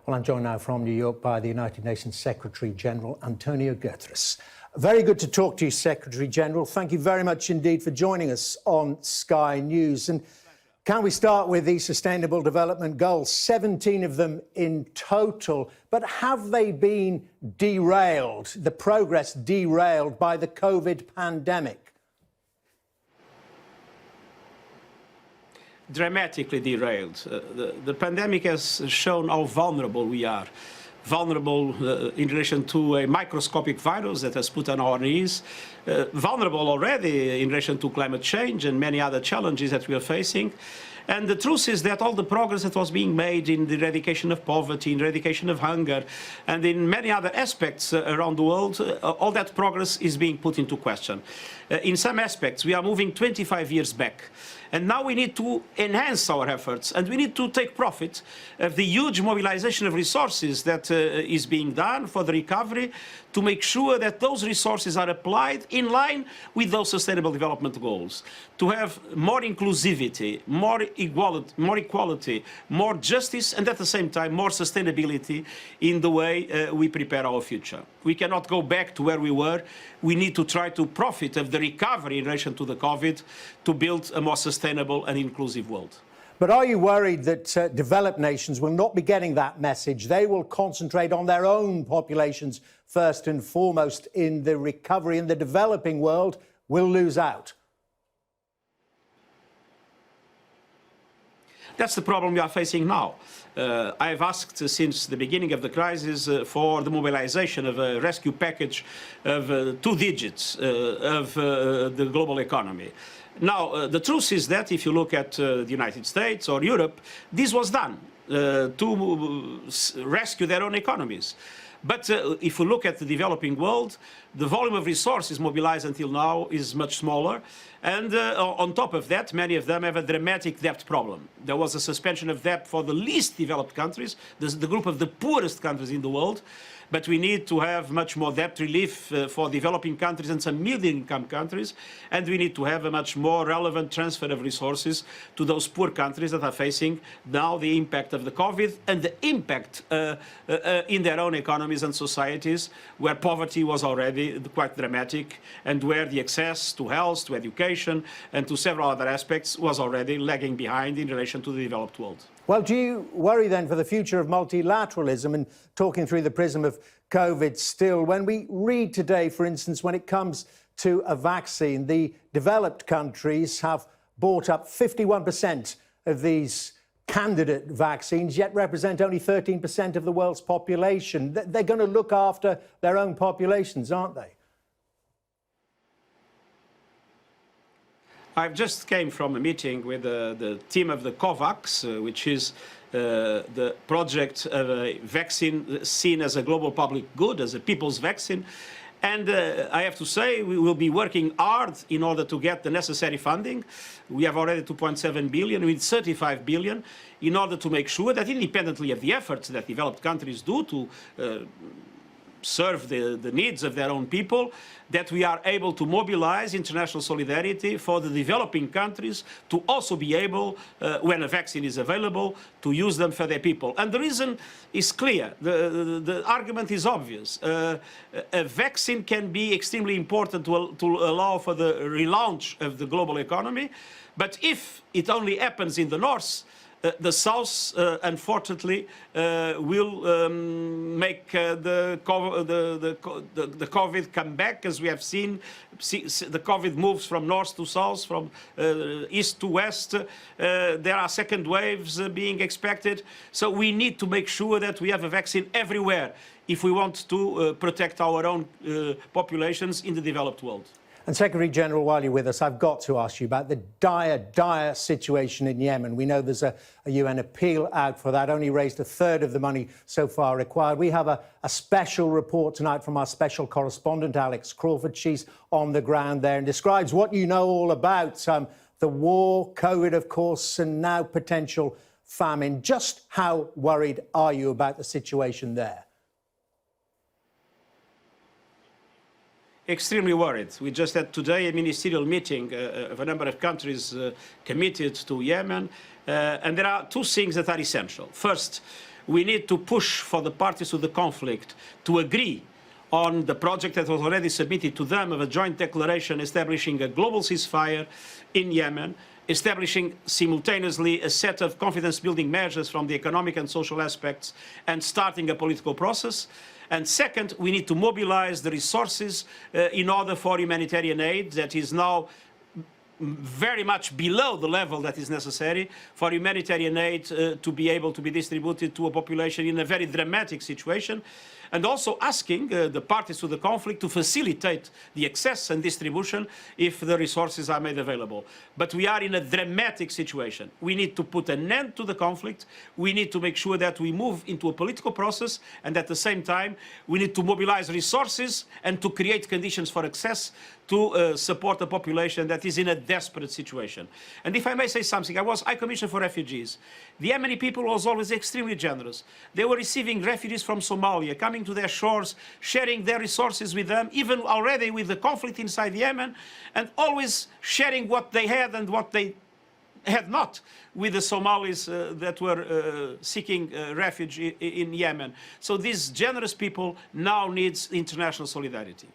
Well, I'm joined now from New York by the United Nations Secretary-General Antonio Guterres. Very good to talk to you, Secretary-General. Thank you very much indeed for joining us on Sky News. And can we start with the Sustainable Development Goals? 17 of them in total. But have they been derailed, the progress derailed by the COVID pandemic? Dramatically derailed. The pandemic has shown how vulnerable we are. Vulnerable in relation to a microscopic virus that has put on our knees. Vulnerable already in relation to climate change and many other challenges that we are facing. And the truth is that all the progress that was being made in the eradication of poverty, in eradication of hunger, and in many other aspects around the world, all that progress is being put into question. In some aspects, we are moving 25 years back. And now we need to enhance our efforts, and we need to take profit of the huge mobilization of resources that is being done for the recovery to make sure that those resources are applied in line with those Sustainable Development Goals, to have more inclusivity, more equality, more justice, and at the same time more sustainability in the way we prepare our future. We cannot go back to where we were. We need to try to profit of the recovery in relation to the COVID to build a more sustainable and inclusive world. But are you worried that developed nations will not be getting that message? They will concentrate on their own populations first and foremost in the recovery, and the developing world will lose out? That's the problem we are facing now. I've asked since the beginning of the crisis for the mobilization of a rescue package of 2 digits of the global economy. Now, the truth is that if you look at the United States or Europe, this was done to rescue their own economies. But if we look at the developing world, the volume of resources mobilized until now is much smaller. And on top of that, many of them have a dramatic debt problem. There was a suspension of debt for the least developed countries, the group of the poorest countries in the world. But we need to have much more debt relief for developing countries and some middle-income countries. And we need to have a much more relevant transfer of resources to those poor countries that are facing now the impact of the COVID and the impact in their own economies and societies, where poverty was already quite dramatic and where the access to health, to education and to several other aspects was already lagging behind in relation to the developed world. Well, do you worry then for the future of multilateralism, and talking through the prism of COVID still, when we read today, for instance, when it comes to a vaccine, the developed countries have bought up 51% of these candidate vaccines, yet represent only 13% of the world's population. They're going to look after their own populations, aren't they? I've just came from a meeting with the team of the COVAX, which is the project of a vaccine seen as a global public good, as a people's vaccine. And I have to say, we will be working hard in order to get the necessary funding. We have already 2.7 billion, with 35 billion, in order to make sure that independently of the efforts that developed countries do to serve the needs of their own people, that we are able to mobilize international solidarity for the developing countries to also be able, when a vaccine is available, to use them for their people. And the reason is clear. The argument is obvious. A vaccine can be extremely important to allow for the relaunch of the global economy, but if it only happens in the north, the South, unfortunately, will make the COVID come back, as we have seen. The COVID moves from north to south, from east to west. There are second waves being expected. So we need to make sure that we have a vaccine everywhere if we want to protect our own populations in the developed world. And Secretary-General, while you're with us, I've got to ask you about the dire situation in Yemen. We know there's a UN appeal out for that, only raised 1/3 of the money so far required. We have a special report tonight from our special correspondent, Alex Crawford. She's on the ground there and describes what you know all about the war, COVID, of course, and now potential famine. Just how worried are you about the situation there? Extremely worried. We just had today a ministerial meeting of a number of countries committed to Yemen. And there are 2 things that are essential. First, we need to push for the parties to the conflict to agree on the project that was already submitted to them of a joint declaration establishing a global ceasefire in Yemen, establishing simultaneously a set of confidence-building measures from the economic and social aspects, and starting a political process. And second, we need to mobilize the resources in order for humanitarian aid that is now very much below the level that is necessary for humanitarian aid to be able to be distributed to a population in a very dramatic situation, and also asking the parties to the conflict to facilitate the access and distribution if the resources are made available. But we are in a dramatic situation. We need to put an end to the conflict. We need to make sure that we move into a political process, and at the same time, we need to mobilize resources and to create conditions for access to support a population that is in a desperate situation. And if I may say something, I was High Commissioner for Refugees. The Yemeni people was always extremely generous. They were receiving refugees from Somalia, coming to their shores, sharing their resources with them, even already with the conflict inside Yemen, and always sharing what they had and what they had not with the Somalis that were seeking refuge in Yemen. So these generous people now need international solidarity.